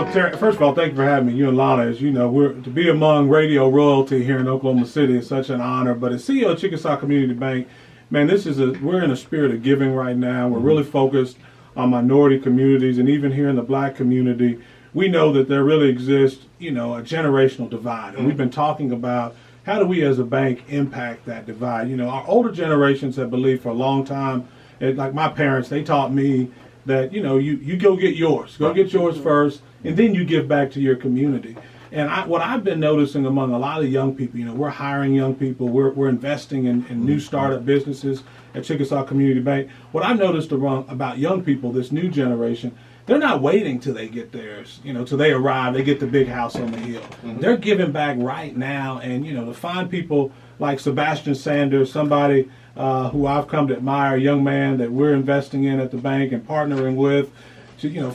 Well, Terry, first of all, thank you for having me. You and Launa, as you know, to be among radio royalty here in Oklahoma City is such an honor. But as CEO of Chickasaw Community Bank, man, we're in a spirit of giving right now. We're really focused on minority communities, and even here in the black community, we know that there really exists, a generational divide. And we've been talking about how do we as a bank impact that divide. Our older generations have believed for a long time, like my parents, they taught me that, you go get yours. Go get yours first, and then you give back to your community. And what I've been noticing among a lot of young people, we're hiring young people, we're investing in new startup businesses at Chickasaw Community Bank. What I've noticed about young people, this new generation, they're not waiting till they get theirs, till they arrive, they get the big house on the hill. They're giving back right now, and, to find people like Sebastian Sanders, somebody who I've come to admire, a young man that we're investing in at the bank and partnering with,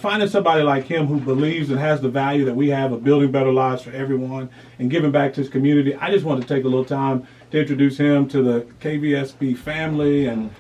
finding somebody like him who believes and has the value that we have of building better lives for everyone and giving back to his community. I just want to take a little time to introduce him to the KVSP family and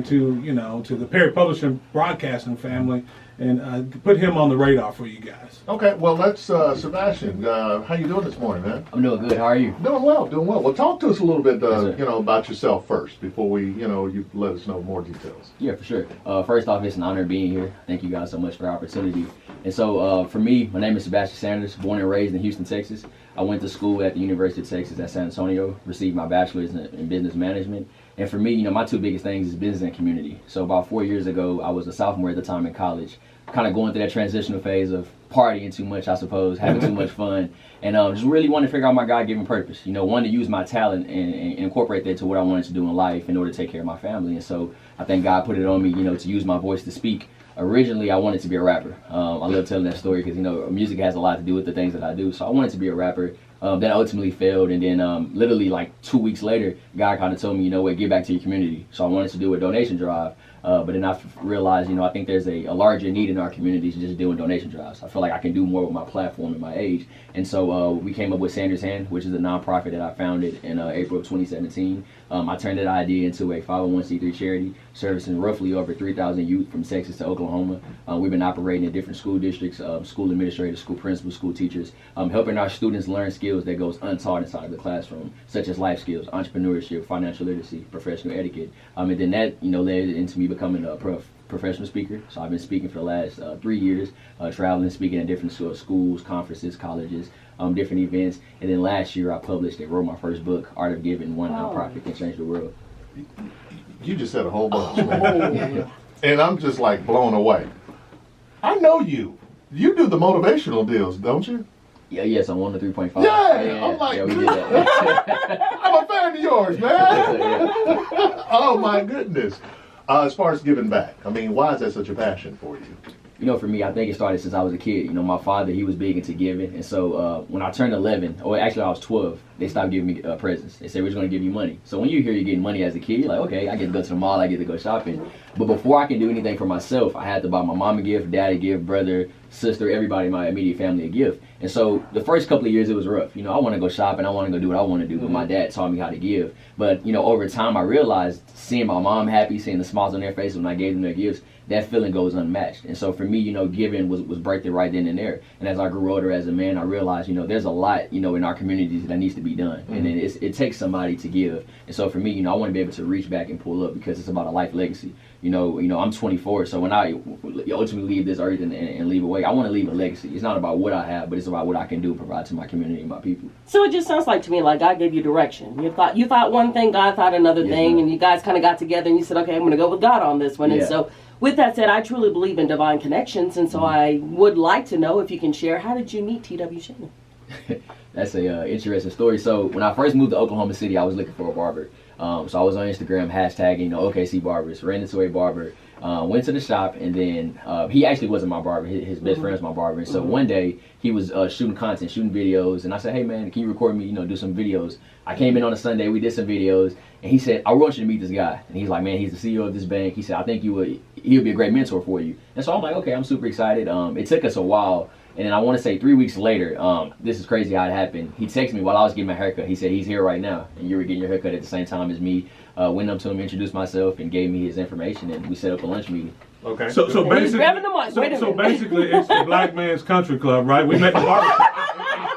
to the Perry Publishing Broadcasting family, and put him on the radar for you guys. Okay, well, let's, Sebastian, how you doing this morning, man? I'm doing good. How are you? Doing well. Well, talk to us a little bit, about yourself first before you let us know more details. Yeah, for sure. First off, it's an honor being here. Thank you guys so much for the opportunity. And so, for me, my name is Sebastian Sanders, born and raised in Houston, Texas. I went to school at the University of Texas at San Antonio, received my bachelor's in business management. And for me, my two biggest things is business and community. So about 4 years ago, I was a sophomore at the time in college, kind of going through that transitional phase of partying too much, I suppose, having too much fun, and just really wanted to figure out my God-given purpose. Wanted to use my talent and incorporate that to what I wanted to do in life in order to take care of my family. And so I think God put it on me, to use my voice to speak. Originally, I wanted to be a rapper. I love telling that story because, music has a lot to do with the things that I do. So I wanted to be a rapper. That ultimately failed, and then literally like 2 weeks later, God kind of told me, give back to your community. So I wanted to do a donation drive, but then I realized, I think there's a larger need in our communities than just doing donation drives. I feel like I can do more with my platform and my age, and so we came up with Sanders Hand, which is a nonprofit that I founded in April of 2017. I turned that idea into a 501c3 charity, servicing roughly over 3,000 youth from Texas to Oklahoma. We've been operating in different school districts, school administrators, school principals, school teachers, helping our students learn skills that goes untaught inside of the classroom, such as life skills, entrepreneurship, financial literacy, professional etiquette. And then that, led into me becoming a professional speaker. So I've been speaking for the last 3 years, traveling, speaking at different schools, conferences, colleges, different events. And then last year I wrote my first book, Art of Giving, one nonprofit can change the world. You just said a whole bunch, man. And I'm just like blown away. I know you. You do the motivational deals, don't you? Yeah, yes, I'm on the 3.5. Yeah, I'm like, we did that. I'm a fan of yours, man. Oh my goodness. As far as giving back, why is that such a passion for you? For me, I think it started since I was a kid. My father, he was big into giving. And so when I turned 11, or actually I was 12, they stopped giving me presents. They said, we're just going to give you money. So when you hear you're getting money as a kid, you're like, okay, I get to go to the mall, I get to go shopping. But before I can do anything for myself, I had to buy my mom a gift, dad a gift, brother, sister, everybody in my immediate family a gift. And so the first couple of years, it was rough. I want to go shopping, I want to go do what I want to do, but my dad taught me how to give. But, over time, I realized seeing my mom happy, seeing the smiles on their faces when I gave them their gifts, that feeling goes unmatched. And so for me, giving was birthed right then and there. And as I grew older as a man, I realized, there's a lot, in our communities that needs to be done. And then it takes somebody to give. And so for me, I want to be able to reach back and pull up because it's about a life legacy. I'm 24, so when I ultimately leave this earth and leave away, I want to leave a legacy. It's not about what I have, but it's about what I can do, provide to my community and my people. So it just sounds like to me like God gave you direction. You thought one thing, God thought another thing, and you guys kind of got together and you said, okay, I'm going to go with God on this one. Yeah. And so with that said, I truly believe in divine connections, and so I would like to know if you can share, how did you meet T.W. Shannon? That's a interesting story. So when I first moved to Oklahoma City, I was looking for a barber. So I was on Instagram hashtagging, OKC barbers, ran into a barber, went to the shop, and then he actually wasn't my barber. His best friend was my barber. And so one day he was shooting content, shooting videos, and I said, hey man, can you record me, do some videos? I came in on a Sunday, we did some videos, and he said, I want you to meet this guy. And he's like, man, he's the CEO of this bank. He said, I think he'll be a great mentor for you. And so I'm like, okay, I'm super excited. It took us a while, And then I want to say 3 weeks later, this is crazy how it happened. He texted me while I was getting my haircut. He said he's here right now, and you were getting your haircut at the same time as me. Went up to him, introduced myself, and gave me his information, and we set up a lunch meeting. Okay. So He's grabbing the mic. Wait a so minute. basically, it's the Black Man's Country Club, right? We met the barbershop.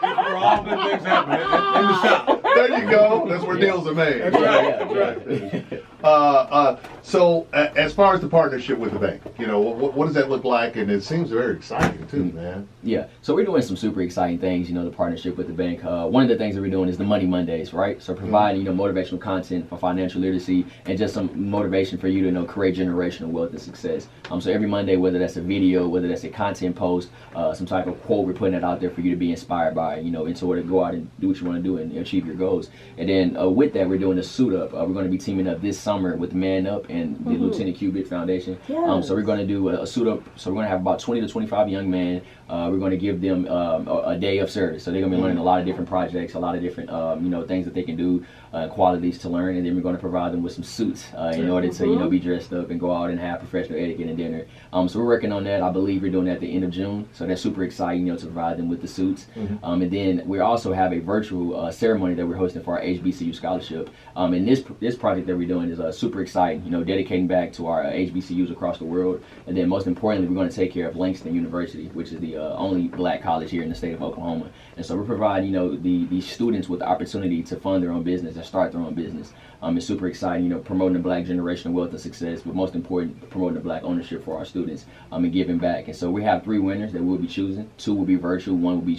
Where all good things happen in the shop. There you go. That's where deals are made. That's right. Yeah. That's right. So as far as the partnership with the bank, what does that look like? And it seems very exciting too, man. Yeah, so we're doing some super exciting things, the partnership with the bank. One of the things that we're doing is the Money Mondays, right? So providing, motivational content for financial literacy and just some motivation for you to, create generational wealth and success. So every Monday, whether that's a video, whether that's a content post, some type of quote, we're putting it out there for you to be inspired by, in order to go out and do what you want to do and achieve your goals. And then with that, we're doing a suit up. We're going to be teaming up this summer with Man Up and the Lieutenant Cubitt Foundation. Yes. So we're going to do a suit up. So we're going to have about 20 to 25 young men. We're going to give them a day of service. So they're going to be learning a lot of different projects, a lot of different things that they can do, qualities to learn, and then we're going to provide them with some suits in order to be dressed up and go out and have professional etiquette and dinner. So we're working on that. I believe we're doing that at the end of June. So that's super exciting, to provide them with the suits. And then we also have a virtual ceremony that we're hosting for our HBCU scholarship. And this project that we're doing is super exciting, dedicating back to our HBCUs across the world. And then most importantly, we're going to take care of Langston University, which is the only black college here in the state of Oklahoma. And so we're providing, these students with the opportunity to fund their own business and start their own business. It's super exciting, promoting the black generational wealth and success, but most important, promoting the black ownership for our students and giving back. And so we have 3 winners that we'll be choosing. 2 will be virtual, 1 will be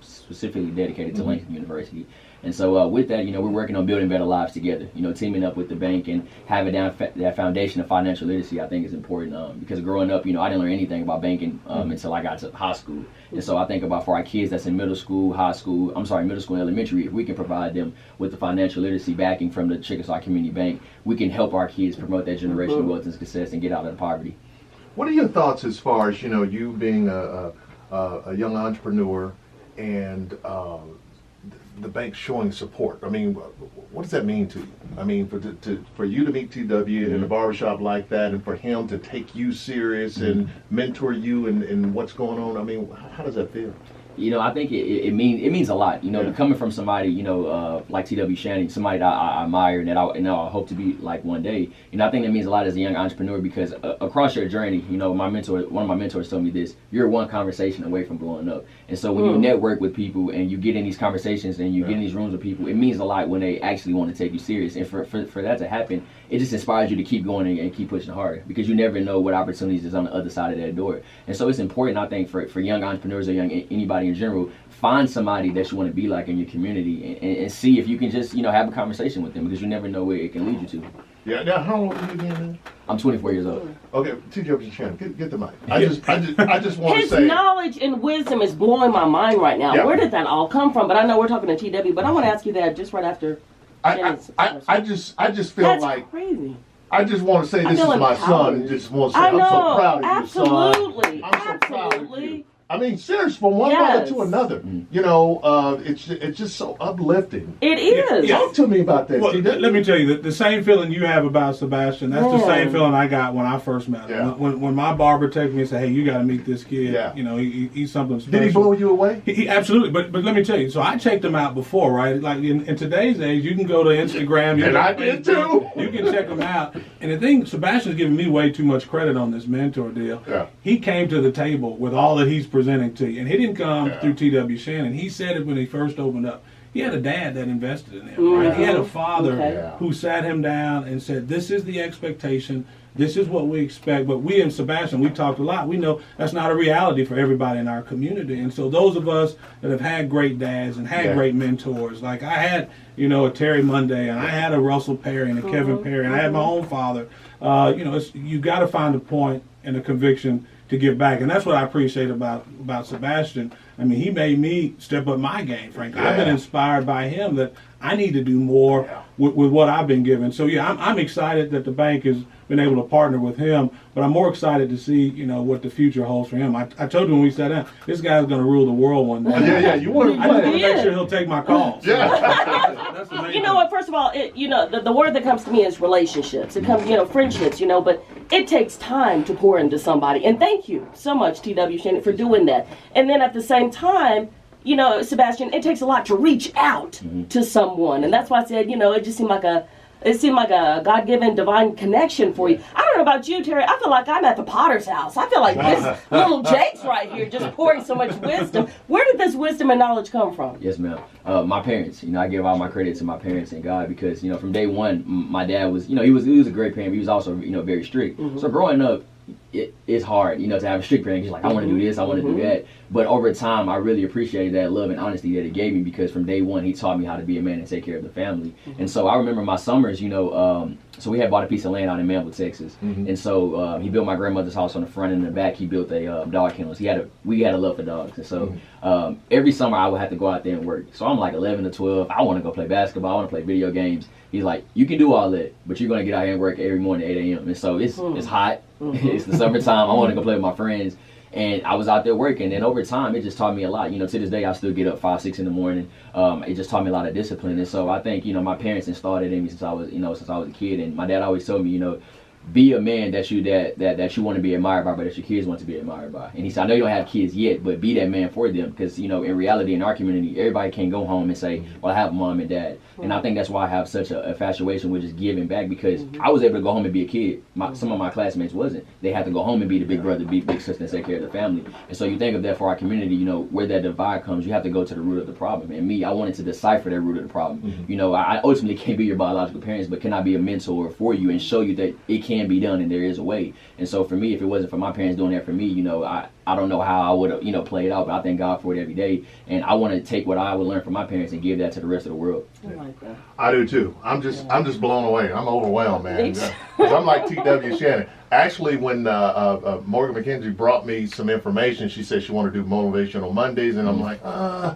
specifically dedicated to Langston University. And so with that, we're working on building better lives together, teaming up with the bank and having that foundation of financial literacy, I think is important because growing up, I didn't learn anything about banking until I got to high school. And so I think about for our kids that's in middle school and elementary, if we can provide them with the financial literacy backing from the Chickasaw Community Bank, we can help our kids promote that generational wealth and success and get out of poverty. What are your thoughts as far as, you being a young entrepreneur and the bank showing support? I mean, what does that mean to you? I mean, for you to meet TW in a barbershop like that, and for him to take you serious and mentor you in what's going on, I mean, how does that feel? I think it means a lot. Coming from somebody, like T.W. Shannon, somebody that I admire and that I hope to be like one day. I think that means a lot as a young entrepreneur because across your journey, one of my mentors told me this: you're one conversation away from blowing up. And so when you network with people and you get in these conversations and you get in these rooms with people, it means a lot when they actually want to take you serious. And for that to happen, it just inspires you to keep going and keep pushing harder because you never know what opportunities is on the other side of that door. And so it's important, I think, for young entrepreneurs or anybody in general, find somebody that you want to be like in your community and see if you can just, have a conversation with them because you never know where it can lead you to. Yeah. Now, how old are you again, man? I'm 24 years old. Okay, TW Shannon, get the mic. I just want to His say knowledge and wisdom is blowing my mind right now. Yeah. Where did that all come from? But I know we're talking to TW, but I want to ask you that just right after. I just feel That's like crazy. I just want to say I this is feel my empowered. son, and just want to say I I'm know, so proud of you, absolutely, son. I'm so proud of absolutely. you. I mean, serious, from one brother to another. It's just so uplifting. It is. Talk to me about that. Well, See, let me tell you, the same feeling you have about Sebastian, that's the same feeling I got when I first met him. Yeah. When my barber texted me and said, hey, you got to meet this kid. Yeah. He's something special. Did he blow you away? He absolutely, but let me tell you. So I checked him out before, right? Like in today's age, you can go to Instagram. And I did too. You can check him out. And the thing, Sebastian's giving me way too much credit on this mentor deal. Yeah. He came to the table with all that he's presenting to you, and he didn't come Yeah. through T.W. Shannon. He said it when he first opened up. He had a dad that invested in him, right? He had a father who sat him down and said, this is the expectation. This is what we expect. But we and Sebastian, we talked a lot. We know that's not a reality for everybody in our community. And so those of us that have had great dads and had great mentors, like I had, a Terry Monday, and I had a Russell Perry and a Kevin Perry, and I had my own father. You got to find a point and a conviction to give back. And that's what I appreciate about Sebastian. I mean, he made me step up my game, frankly. I've been inspired by him that I need to do more with what I've been given. So yeah, I'm excited that the bank has been able to partner with him, but I'm more excited to see, what the future holds for him. I told you when we sat down, this guy's going to rule the world one day. Yeah, you want to I just want to make sure he'll take my calls. Yeah. That's the main You know what? First of all, the word that comes to me is relationships. It comes, friendships. But it takes time to pour into somebody. And thank you so much, T.W. Shannon, for doing that. And then at the same time, Sebastian, it takes a lot to reach out to someone, and that's why I said, it just seemed like a God-given divine connection for you. I don't know about you, Terry. I feel like I'm at the Potter's house. I feel like this little Jake's right here, just pouring so much wisdom. Where did this wisdom and knowledge come from? Yes, ma'am. My parents. I give all my credit to my parents and God because from day one, my dad was, he was a great parent, but he was also very strict. So growing up, it's hard, to have a strict parent. He's like, I want to do this, I want to do that. But over time, I really appreciated that love and honesty that it gave me because from day one, he taught me how to be a man and take care of the family. And so I remember my summers, so we had bought a piece of land out in Manville, Texas. And so he built my grandmother's house on the front and the back. He built a dog kennel. We had a love for dogs. And so every summer I would have to go out there and work. So I'm like 11 to 12. I want to go play basketball. I want to play video games. He's like, you can do all that, but you're going to get out here and work every morning at 8 a.m. And so it's hot. It's the summertime. I want to go play with my friends. And I was out there working. And over time, it just taught me a lot. To this day, I still get up 5, 6 in the morning. It just taught me a lot of discipline. And so I think, my parents installed it in me since I was a kid. And my dad always told me, be a man that you want to be admired by, but that your kids want to be admired by. And he said, I know you don't have kids yet, but be that man for them. Because, in reality, in our community, everybody can't go home and say, well, I have a mom and dad. And I think that's why I have such a infatuation with just giving back, because I was able to go home and be a kid. Some of my classmates wasn't. They had to go home and be the big brother, be big sister, and take care of the family. And so you think of that for our community, where that divide comes, you have to go to the root of the problem. And me, I wanted to decipher that root of the problem. I ultimately can't be your biological parents, but can I be a mentor for you and show you that it can be done and there is a way. And so for me, if it wasn't for my parents doing that for me, I don't know how I would have, played out, but I thank God for it every day. And I want to take what I would learn from my parents and give that to the rest of the world. I like that. I do too. I'm just blown away. I'm overwhelmed, man. 'Cause I'm like T.W. Shannon. Actually, when Morgan McKenzie brought me some information, she said she wanted to do Motivational Mondays, and I'm like, I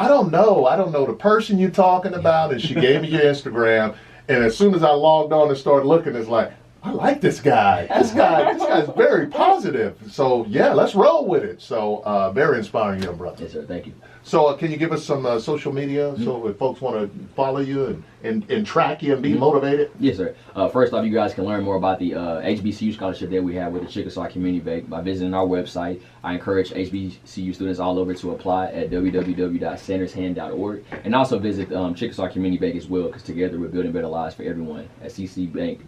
don't know. I don't know the person you're talking about. And she gave me your Instagram, and as soon as I logged on and started looking, it's like, I like this guy. This guy's very positive. So yeah, let's roll with it. So very inspiring young brother. Yes, sir. Thank you. So can you give us some social media so if folks want to follow you and track you and be motivated? Yes, sir. First off, you guys can learn more about the HBCU scholarship that we have with the Chickasaw Community Bank by visiting our website. I encourage HBCU students all over to apply at www.sandershand.org, and also visit Chickasaw Community Bank as well, because together we're building better lives for everyone at ccb.bank.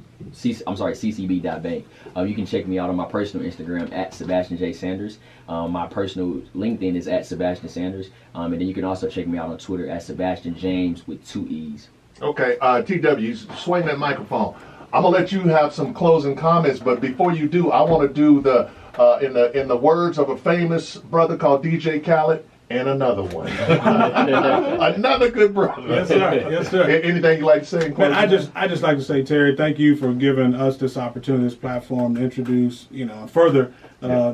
You can check me out on my personal Instagram at Sebastian J Sanders. My personal LinkedIn is at Sebastian Sanders. And then you can also check me out on Twitter at Sebastian James with 2 E's. Okay, TW, swing that microphone. I'm gonna let you have some closing comments, but before you do, I want to do the in the words of a famous brother called DJ Khaled, and another one, another good brother. Yes, sir. Yes, sir. Anything you like to say? In Man, I just like to say, Terry, thank you for giving us this opportunity, this platform to introduce, and further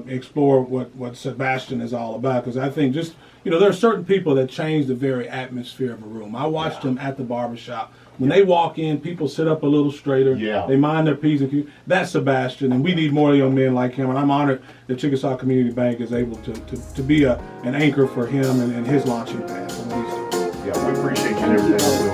explore what Sebastian is all about. Because I think just, there are certain people that change the very atmosphere of a room. I watched them at the barbershop. When they walk in, people sit up a little straighter. Yeah. They mind their P's and Q's. That's Sebastian, and we need more young men like him. And I'm honored that Chickasaw Community Bank is able to be an anchor for him and his launching pad. Yeah, we appreciate you and everything.